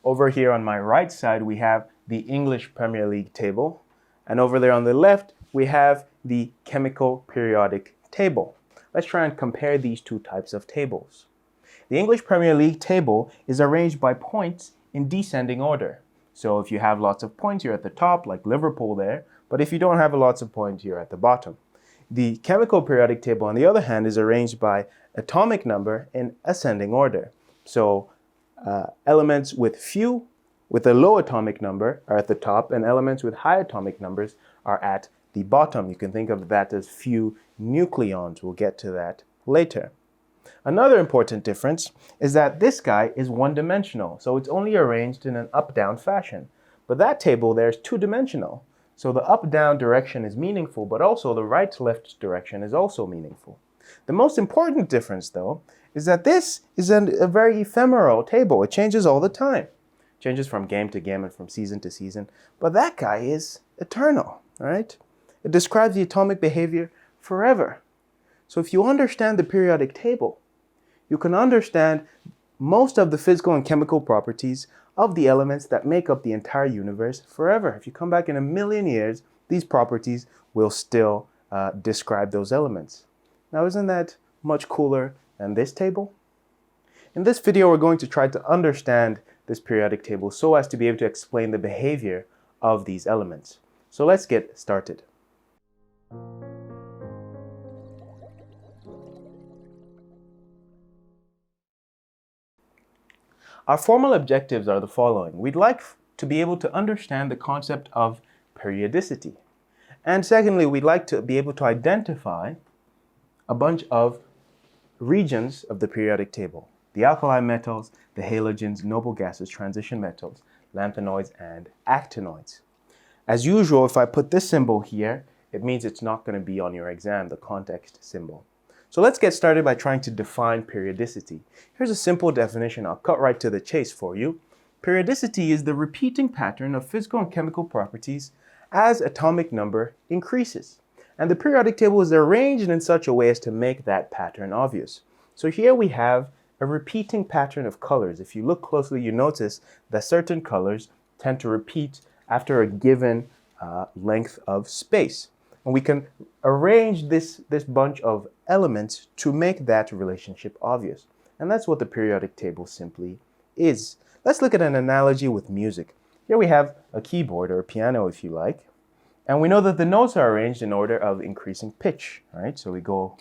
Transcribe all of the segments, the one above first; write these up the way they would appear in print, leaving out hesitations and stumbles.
Over here on my right side, we have the English Premier League table. And over there on the left, we have the chemical periodic table. Let's try and compare these two types of tables. The English Premier League table is arranged by points in descending order. So if you have lots of points, you're at the top, like Liverpool there. But if you don't have lots of points, you're at the bottom. The chemical periodic table, on the other hand, is arranged by atomic number in ascending order. So elements with a low atomic number are at the top, and elements with high atomic numbers are at the bottom. You can think of that as few nucleons. We'll get to that later. Another important difference is that this guy is one-dimensional, so it's only arranged in an up-down fashion. But that table there is two-dimensional, so the up-down direction is meaningful, but also the right-left direction is also meaningful. The most important difference, though, is that this is a very ephemeral table. It changes all the time. It changes from game to game and from season to season. But that guy is eternal, right? It describes the atomic behavior forever. So if you understand the periodic table, you can understand most of the physical and chemical properties of the elements that make up the entire universe forever. If you come back in a million years, these properties will still describe those elements. Now, isn't that much cooler than this table? In this video, we're going to try to understand this periodic table so as to be able to explain the behavior of these elements. So let's get started. Our formal objectives are the following. We'd like to be able to understand the concept of periodicity. And secondly, we'd like to be able to identify a bunch of regions of the periodic table: the alkali metals, the halogens, noble gases, transition metals, lanthanoids, and actinoids. As usual, if I put this symbol here, it means it's not going to be on your exam, the context symbol. So let's get started by trying to define periodicity. Here's a simple definition. I'll cut right to the chase for you. Periodicity is the repeating pattern of physical and chemical properties as atomic number increases. And the periodic table is arranged in such a way as to make that pattern obvious. So here we have a repeating pattern of colors. If you look closely, you notice that certain colors tend to repeat after a given length of space. And we can arrange this bunch of elements to make that relationship obvious. And that's what the periodic table simply is. Let's look at an analogy with music. Here we have a keyboard, or a piano if you like. And we know that the notes are arranged in order of increasing pitch, right? So we go,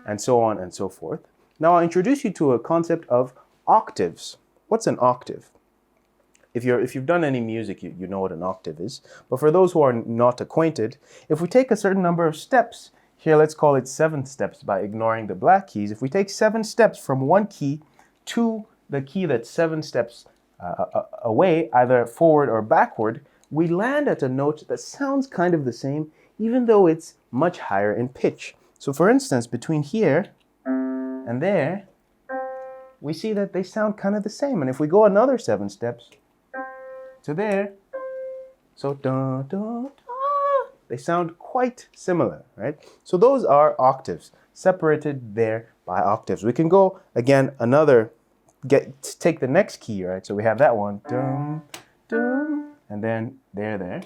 and so on and so forth. Now I'll introduce you to a concept of octaves. What's an octave? If you've done any music, you know what an octave is. But for those who are not acquainted, if we take a certain number of steps, here let's call it 7 steps by ignoring the black keys. If we take 7 steps from one key to the key that's 7 steps away, either forward or backward, we land at a note that sounds kind of the same, even though it's much higher in pitch. So for instance, between here and there, we see that they sound kind of the same. And if we go another 7 steps to there, so da, da, da, they sound quite similar, right? So those are octaves, separated there by octaves. We can go again take the next key, right? So we have that one, dum, dum, and then there.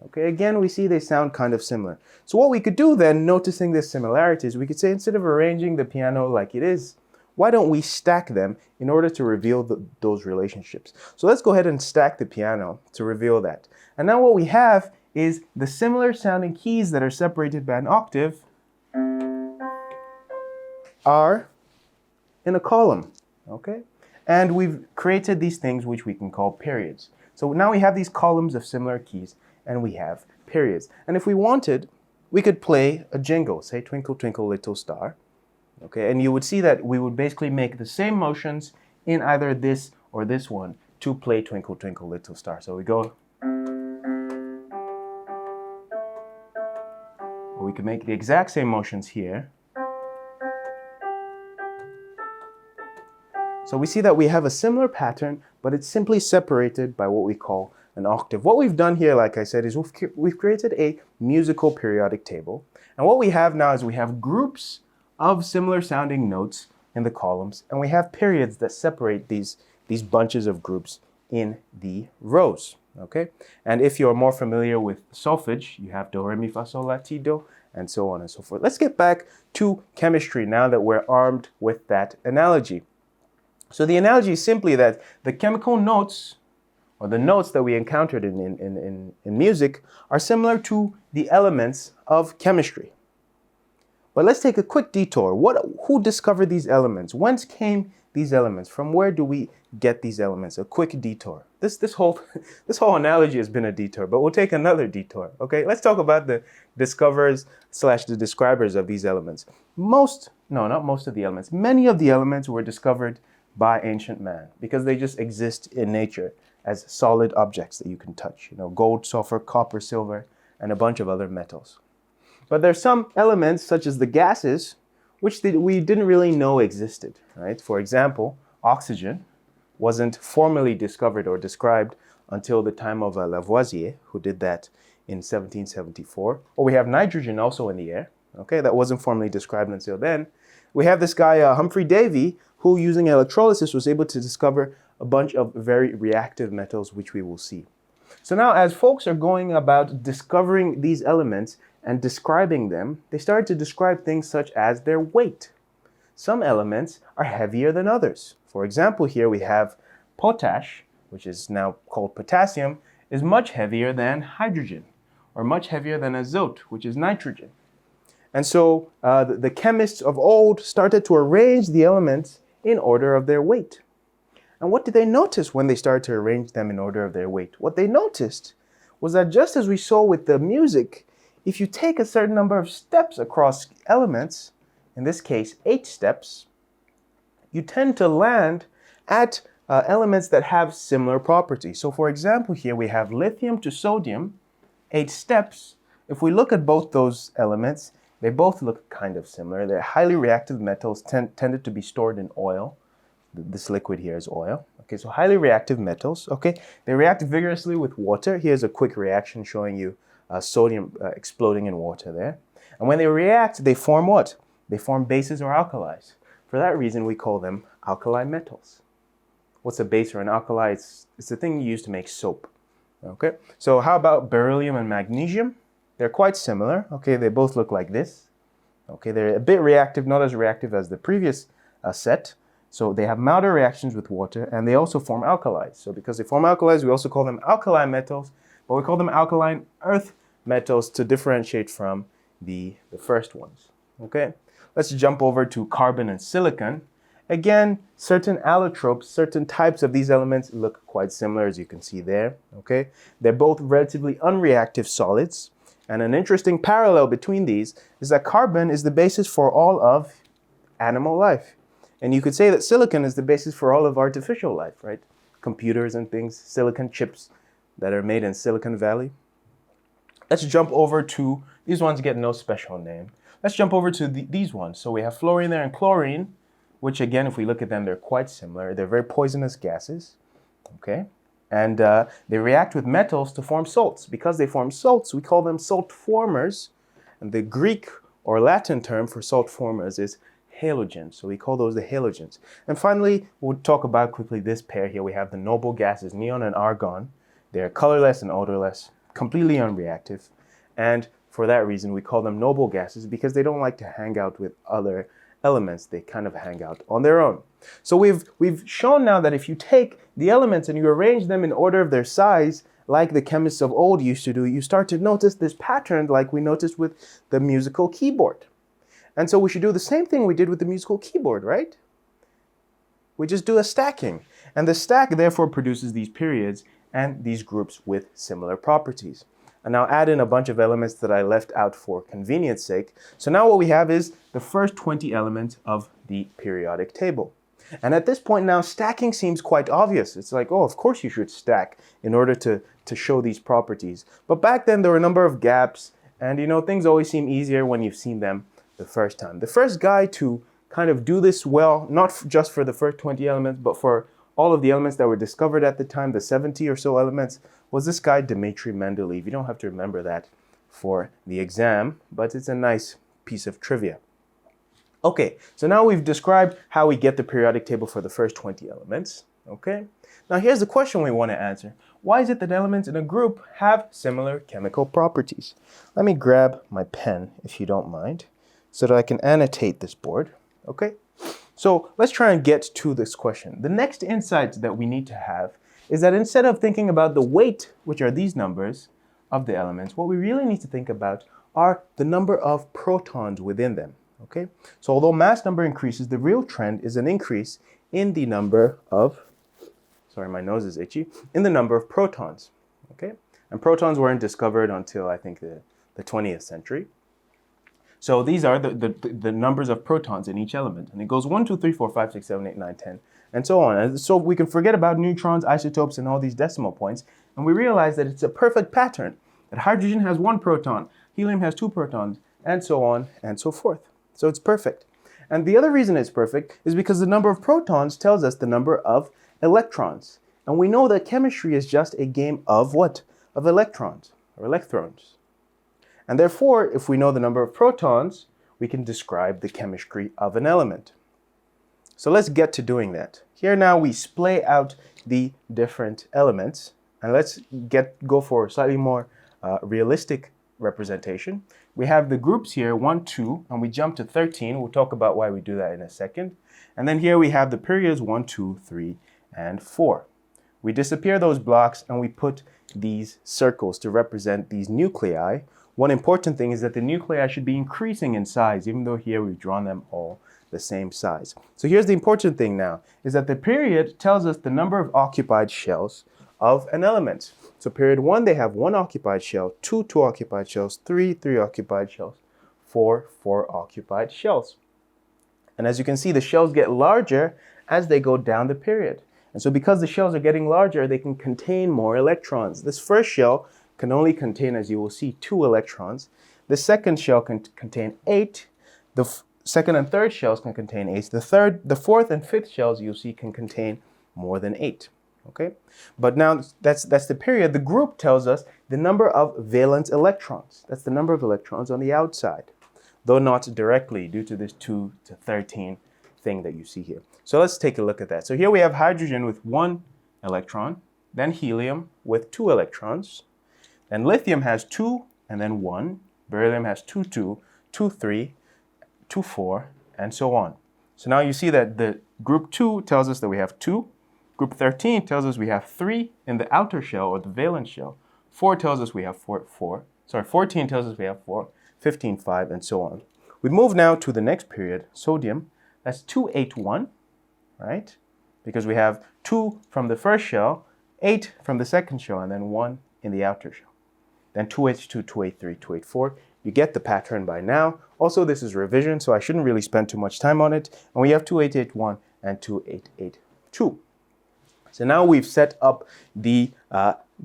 Okay, again, we see they sound kind of similar. So what we could do then, noticing the similarities, we could say instead of arranging the piano like it is, why don't we stack them in order to reveal those relationships? So let's go ahead and stack the piano to reveal that. And now what we have is the similar sounding keys that are separated by an octave are in a column, okay? And we've created these things which we can call periods. So now we have these columns of similar keys and we have periods. And if we wanted, we could play a jingle, say Twinkle Twinkle Little Star. Okay, and you would see that we would basically make the same motions in either this or this one to play Twinkle Twinkle Little Star. So we go, or we could make the exact same motions here. So we see that we have a similar pattern, but it's simply separated by what we call an octave. What we've done here, like I said, is we've created a musical periodic table. And what we have now is we have groups of similar sounding notes in the columns, and we have periods that separate these bunches of groups in the rows. Okay, and if you're more familiar with solfege, you have do, re, mi, fa, sol, la, ti, do, and so on and so forth. Let's get back to chemistry now that we're armed with that analogy. So the analogy is simply that the chemical notes, or the notes that we encountered in music, are similar to the elements of chemistry. But let's take a quick detour. Who discovered these elements? Whence came these elements? From where do we get these elements? A quick detour. This whole analogy has been a detour, but we'll take another detour. Okay, let's talk about the discoverers / the describers of these elements. Not most of the elements. Many of the elements were discovered by ancient man because they just exist in nature as solid objects that you can touch. You know, gold, sulfur, copper, silver, and a bunch of other metals. But there's some elements, such as the gases, which we didn't really know existed, right? For example, oxygen wasn't formally discovered or described until the time of Lavoisier, who did that in 1774. Or we have nitrogen also in the air, okay? That wasn't formally described until then. We have this guy, Humphrey Davy, who using electrolysis was able to discover a bunch of very reactive metals, which we will see. So now as folks are going about discovering these elements and describing them, they started to describe things such as their weight. Some elements are heavier than others. For example, here we have potash, which is now called potassium, is much heavier than hydrogen, or much heavier than azote, which is nitrogen. And so the chemists of old started to arrange the elements in order of their weight. And what did they notice when they started to arrange them in order of their weight? What they noticed was that just as we saw with the music, if you take a certain number of steps across elements, in this case 8 steps, you tend to land at elements that have similar properties. So for example, here we have lithium to sodium, 8 steps. If we look at both those elements, they both look kind of similar. They're highly reactive metals, tended to be stored in oil. This liquid here is oil. Okay, so highly reactive metals. Okay, they react vigorously with water. Here's a quick reaction showing you sodium exploding in water there. And when they react, they form what? They form bases or alkalis. For that reason, we call them alkali metals. What's a base or an alkali? It's the thing you use to make soap. Okay, so how about beryllium and magnesium? They're quite similar. Okay, they both look like this. Okay, they're a bit reactive, not as reactive as the previous set. So they have milder reactions with water, and they also form alkalis. So because they form alkalis, we also call them alkali metals, but we call them alkaline earth metals to differentiate from the first ones. Okay, let's jump over to carbon and silicon. Again, certain allotropes, certain types of these elements look quite similar, as you can see there. Okay, they're both relatively unreactive solids. And an interesting parallel between these is that carbon is the basis for all of animal life. And you could say that silicon is the basis for all of artificial life, right? Computers and things, silicon chips that are made in Silicon Valley. Let's jump over to, these ones get no special name. Let's jump over to these ones. So we have fluorine there and chlorine, which again, if we look at them, they're quite similar. They're very poisonous gases, okay? And they react with metals to form salts. Because they form salts, we call them salt formers. And the Greek or Latin term for salt formers is halogens. So we call those the halogens. And finally, we'll talk about quickly this pair here. We have the noble gases, neon and argon. They're colorless and odorless, completely unreactive. And for that reason, we call them noble gases because they don't like to hang out with other elements. They kind of hang out on their own. So we've shown now that if you take the elements and you arrange them in order of their size, like the chemists of old used to do, you start to notice this pattern like we noticed with the musical keyboard. And so we should do the same thing we did with the musical keyboard, right? We just do a stacking. And the stack therefore produces these periods and these groups with similar properties. And now add in a bunch of elements that I left out for convenience sake. So now what we have is the first 20 elements of the periodic table. And at this point now, stacking seems quite obvious. It's like, oh, of course you should stack in order to show these properties. But back then there were a number of gaps, and you know, things always seem easier when you've seen them the first time. The first guy to kind of do this well, not just for the first 20 elements, but for all of the elements that were discovered at the time, the 70 or so elements, was this guy Dmitri Mendeleev. You don't have to remember that for the exam, but it's a nice piece of trivia. Okay, so now we've described how we get the periodic table for the first 20 elements. Okay, now here's the question we want to answer. Why is it that elements in a group have similar chemical properties? Let me grab my pen, if you don't mind, so that I can annotate this board. Okay, so let's try and get to this question. The next insight that we need to have is that instead of thinking about the weight, which are these numbers of the elements, what we really need to think about are the number of protons within them. Okay, so although mass number increases, the real trend is an increase in the number of, sorry, my nose is itchy, in the number of protons. Okay, and protons weren't discovered until I think the 20th century. So these are the numbers of protons in each element, and it goes 1, 2, 3, 4, 5, 6, 7, 8, 9, 10, and so on. And so we can forget about neutrons, isotopes, and all these decimal points, and we realize that it's a perfect pattern, that hydrogen has 1 proton, helium has 2 protons, and so on and so forth. So it's perfect. And the other reason it's perfect is because the number of protons tells us the number of electrons. And we know that chemistry is just a game of what? Of electrons, or electrons. And therefore, if we know the number of protons, we can describe the chemistry of an element. So let's get to doing that. Here now we splay out the different elements, and let's go for a slightly more realistic representation. We have the groups here, 1, 2, and we jump to 13. We'll talk about why we do that in a second. And then here we have the periods 1, 2, 3, and 4. We disappear those blocks and we put these circles to represent these nuclei. One important thing is that the nuclei should be increasing in size, even though here we've drawn them all the same size. So here's the important thing now, is that the period tells us the number of occupied shells of an element. So period 1, they have 1 occupied shell, 2 occupied shells, 3 occupied shells, 4 occupied shells. And as you can see, the shells get larger as they go down the period. And so because the shells are getting larger, they can contain more electrons. This first shell can only contain, as you will see, 2 electrons. The second shell can contain 8. The second and third shells can contain 8. The fourth and fifth shells, you'll see, can contain more than 8. Okay, but now that's the period. The group tells us the number of valence electrons. That's the number of electrons on the outside, though not directly due to this 2 to 13 thing that you see here. So let's take a look at that. So here we have hydrogen with 1 electron, then helium with 2 electrons, then lithium has 2 and then 1, beryllium has 2, 2, 2, 3, 2, 4, and so on. So now you see that the group 2 tells us that we have 2. Group 13 tells us we have 3 in the outer shell, or the valence shell. 4 tells us we have 14 tells us we have 4, 15, 5, and so on. We move now to the next period, sodium. That's 2, 8, 1, right? Because we have 2 from the first shell, 8 from the second shell, and then 1 in the outer shell. Then 2H2, 2H3, 2H4. You get the pattern by now. Also, this is revision, so I shouldn't really spend too much time on it. And we have 2881 and 2882. So now we've set up the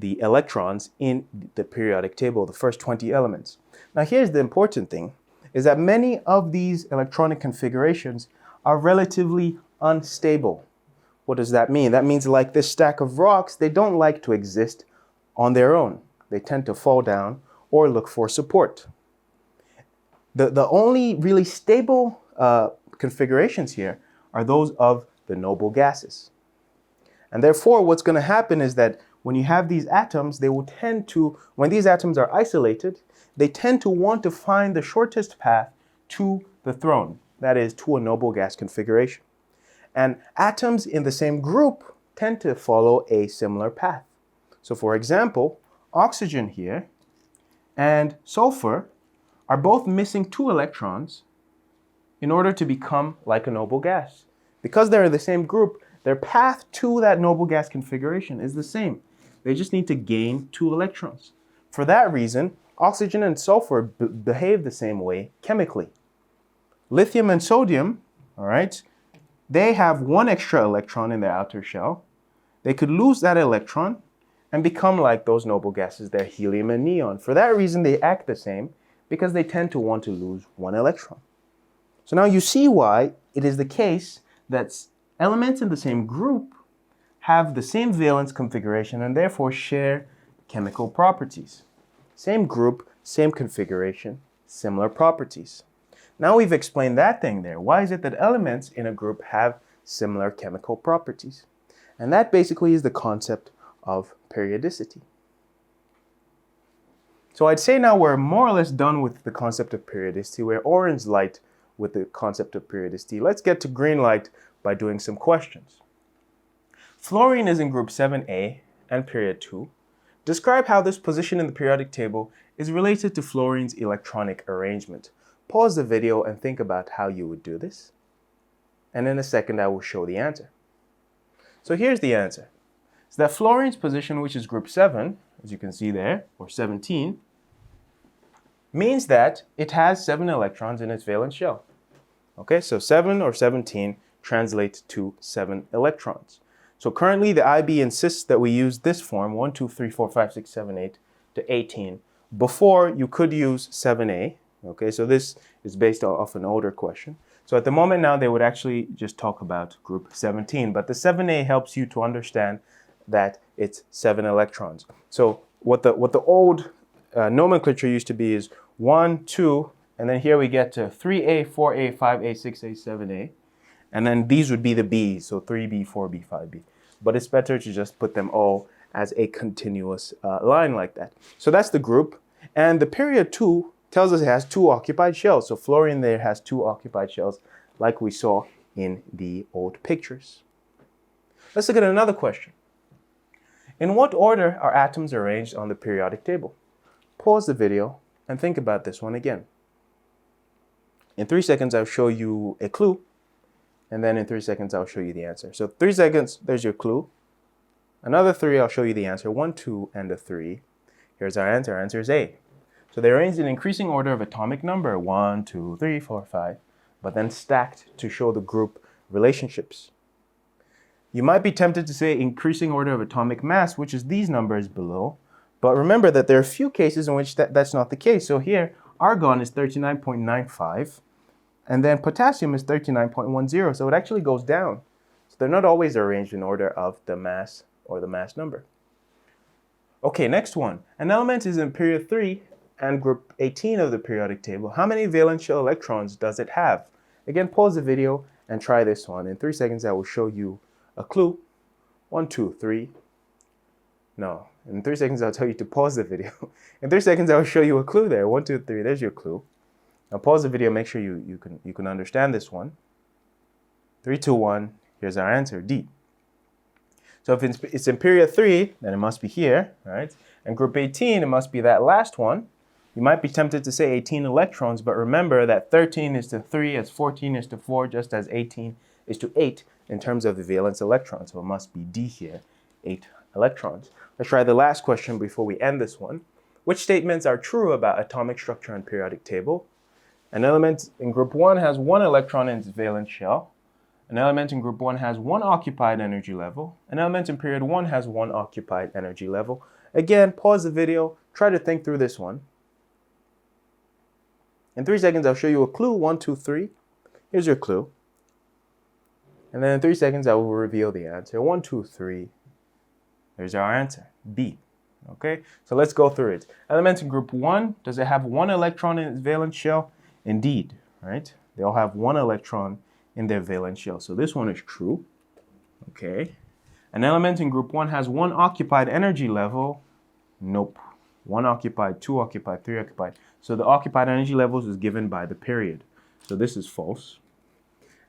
electrons in the periodic table, the first 20 elements. Now here's the important thing, is that many of these electronic configurations are relatively unstable. What does that mean? That means, like this stack of rocks, they don't like to exist on their own. They tend to fall down or look for support. The only really stable configurations here are those of the noble gases. And therefore, what's going to happen is that when you have these atoms, they will tend to, when these atoms are isolated, they tend to want to find the shortest path to the throne, that is, to a noble gas configuration. And atoms in the same group tend to follow a similar path. So for example, oxygen here and sulfur are both missing 2 electrons in order to become like a noble gas. Because they're in the same group, their path to that noble gas configuration is the same. They just need to gain 2 electrons. For that reason, oxygen and sulfur behave the same way chemically. Lithium and sodium, all right, they have 1 extra electron in their outer shell. They could lose that electron and become like those noble gases, they're helium and neon. For that reason, they act the same, because they tend to want to lose 1 electron. So now you see why it is the case that elements in the same group have the same valence configuration and therefore share chemical properties. Same group, same configuration, similar properties. Now we've explained that thing there. Why is it that elements in a group have similar chemical properties? And that basically is the concept of periodicity. So I'd say now we're more or less done with the concept of periodicity. We're orange light with the concept of periodicity. Let's get to green light by doing some questions. Fluorine is in group 7A and period 2. Describe how this position in the periodic table is related to fluorine's electronic arrangement. Pause the video and think about how you would do this. And in a second, I will show the answer. So here's the answer. So that fluorine's position, which is group 7, as you can see there, or 17, means that it has 7 electrons in its valence shell. Okay, so 7 or 17 translates to 7 electrons. So currently the IB insists that we use this form, 1, 2, 3, 4, 5, 6, 7, 8 to 18. Before, you could use 7A. Okay, so this is based off an older question. So at the moment now, they would actually just talk about group 17. But the 7A helps you to understand that it's 7 electrons. So what the old nomenclature used to be is 1, 2, and then here we get to 3A, 4A, 5A, 6A, 7A. And then these would be the B's, so 3B, 4B, 5B. But it's better to just put them all as a continuous line like that. So that's the group. And the period 2 tells us it has 2 occupied shells. So fluorine there has 2 occupied shells, like we saw in the old pictures. Let's look at another question. In what order are atoms arranged on the periodic table? Pause the video and think about this one again. In 3 seconds, I'll show you a clue. And then in 3 seconds, I'll show you the answer. So 3 seconds, there's your clue. Another 3, I'll show you the answer. 1, 2, and a 3. Here's our answer. Our answer is A. So they're arranged in increasing order of atomic number. 1, 2, 3, 4, 5. But then stacked to show the group relationships. You might be tempted to say increasing order of atomic mass, which is these numbers below. But remember that there are a few cases in which that's not the case. So here, argon is 39.95. And then potassium is 39.10, so it actually goes down. So they're not always arranged in order of the mass or the mass number. Okay, next one. An element is in period 3 and group 18 of the periodic table. How many valence shell electrons does it have? Again, pause the video and try this one. In 3 seconds, I will show you a clue. 1, 2, 3. No, in 3 seconds, I'll tell you to pause the video. In 3 seconds, I will show you a clue there. 1, 2, 3, there's your clue. Now pause the video, make sure you can understand this one. 3, 2, 1, here's our answer, D. So if it's in period 3, then it must be here, right? And group 18, it must be that last one. You might be tempted to say 18 electrons, but remember that 13 is to 3, as 14 is to 4, just as 18 is to 8 in terms of the valence electrons. So it must be D here, 8 electrons. Let's try the last question before we end this one. Which statements are true about atomic structure and periodic table? An element in group 1 has 1 electron in its valence shell. An element in group 1 has 1 occupied energy level. An element in period 1 has 1 occupied energy level. Again, pause the video, try to think through this one. In 3 seconds, I'll show you a clue. 1, 2, 3. Here's your clue. And then in 3 seconds, I will reveal the answer. 1, 2, 3. There's our answer, B. Okay, so let's go through it. Element in group 1, does it have 1 electron in its valence shell? Indeed, right? They all have 1 electron in their valence shell. So this one is true. Okay. An element in group 1 has 1 occupied energy level. Nope. 1 occupied, 2 occupied, 3 occupied. So the occupied energy levels is given by the period. So this is false.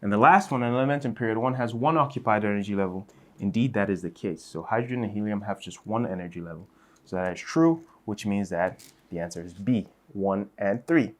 And the last one, an element in period 1 has 1 occupied energy level. Indeed, that is the case. So hydrogen and helium have just 1 energy level. So that is true, which means that the answer is B, 1 and 3.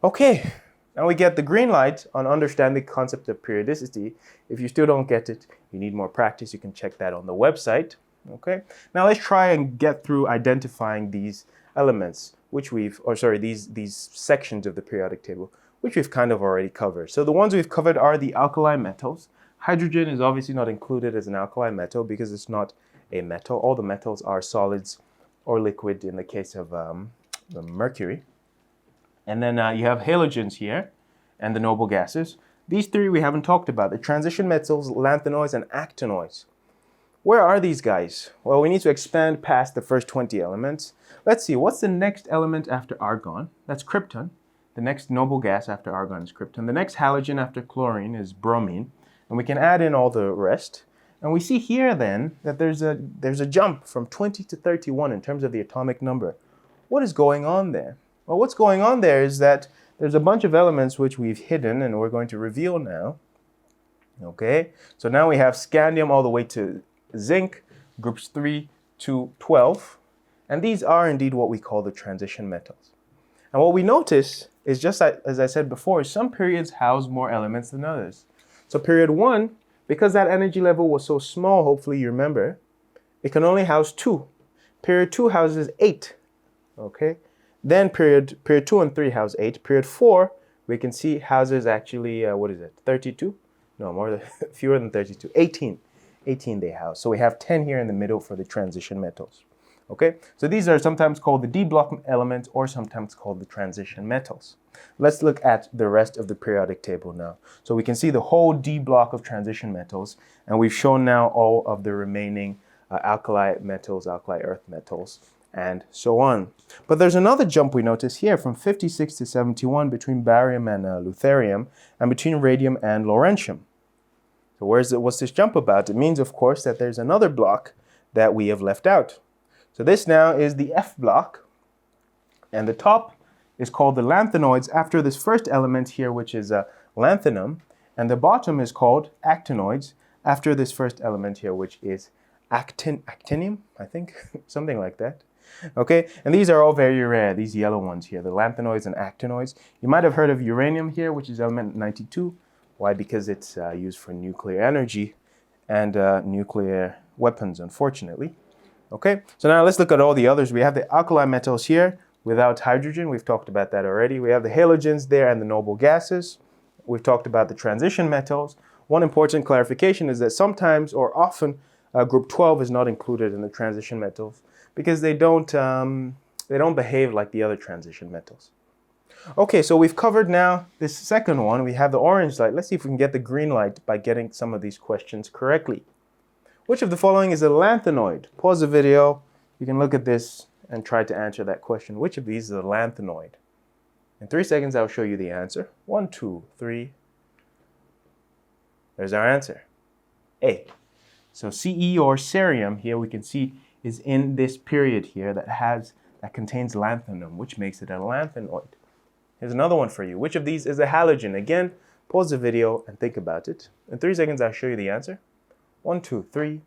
Okay, now we get the green light on understanding the concept of periodicity. If you still don't get it, you need more practice, you can check that on the website. Okay, now let's try and get through identifying these elements, these sections of the periodic table, which we've kind of already covered. So the ones we've covered are the alkali metals. Hydrogen is obviously not included as an alkali metal because it's not a metal. All the metals are solids or liquid in the case of the mercury. And then you have halogens here and the noble gases. These 3 we haven't talked about, the transition metals, lanthanoids, and actinoids. Where are these guys? Well, we need to expand past the first 20 elements. Let's see, what's the next element after argon? That's krypton. the next noble gas after argon is krypton. The next halogen after chlorine is bromine. And we can add in all the rest. And we see here then that there's a jump from 20 to 31 in terms of the atomic number. What is going on there? Well, what's going on there is that there's a bunch of elements which we've hidden and we're going to reveal now. Okay, so now we have scandium all the way to zinc, groups 3 to 12. And these are indeed what we call the transition metals. And what we notice is, just as I said before, some periods house more elements than others. So period 1, because that energy level was so small, hopefully you remember, it can only house 2. Period 2 houses 8. Okay, then period 2 and 3 house 8. Period 4, we can see houses actually, 32? No, fewer than 32. 18. 18 they house. So we have 10 here in the middle for the transition metals. Okay, so these are sometimes called the D block elements or sometimes called the transition metals. Let's look at the rest of the periodic table now. So we can see the whole D block of transition metals, and we've shown now all of the remaining alkali metals, alkali earth metals, and so on. But there's another jump we notice here from 56 to 71 between barium and lutetium, and between radium and laurentium. So what's this jump about? It means, of course, that there's another block that we have left out. So this now is the F block, and the top is called the lanthanoids after this first element here, which is lanthanum, and the bottom is called actinoids after this first element here, which is actinium, I think, something like that. Okay, and these are all very rare, these yellow ones here, the lanthanoids and actinoids. You might have heard of uranium here, which is element 92. Why? Because it's used for nuclear energy and nuclear weapons, unfortunately. Okay, so now let's look at all the others. We have the alkali metals here without hydrogen. We've talked about that already. We have the halogens there and the noble gases. We've talked about the transition metals. One important clarification is that sometimes or often group 12 is not included in the transition metals because they don't behave like the other transition metals. Okay, so we've covered now this second one. We have the orange light. Let's see if we can get the green light by getting some of these questions correctly. Which of the following is a lanthanoid? Pause the video. You can look at this and try to answer that question. Which of these is a lanthanoid? In 3 seconds, I'll show you the answer. 1, 2, 3. There's our answer. A. So Ce or cerium here we can see is in this period here that contains lanthanum, which makes it a lanthanoid. Here's another one for you. Which of these is a halogen? Again, pause the video and think about it. In 3 seconds, I'll show you the answer. 1, 2, 3.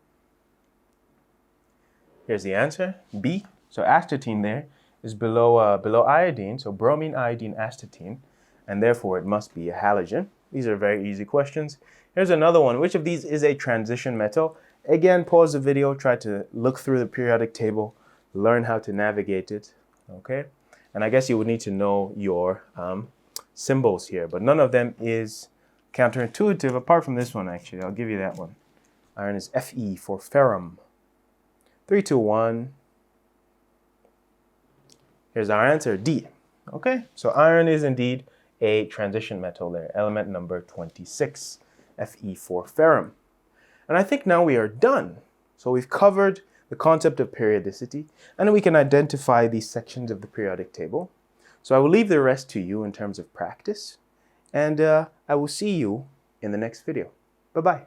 Here's the answer, B. So astatine there is below iodine, so bromine, iodine, astatine, and therefore it must be a halogen. These are very easy questions. Here's another one. Which of these is a transition metal? Again, pause the video, try to look through the periodic table, learn how to navigate it, okay? And I guess you would need to know your symbols here, but none of them is counterintuitive apart from this one, actually. I'll give you that one. Iron is Fe for ferrum. 3, 2, 1. Here's our answer, D. Okay, so iron is indeed a transition metal there, element number 26, Fe for ferrum. And I think now we are done. So we've covered the concept of periodicity, and we can identify these sections of the periodic table. So I will leave the rest to you in terms of practice, and I will see you in the next video. Bye-bye.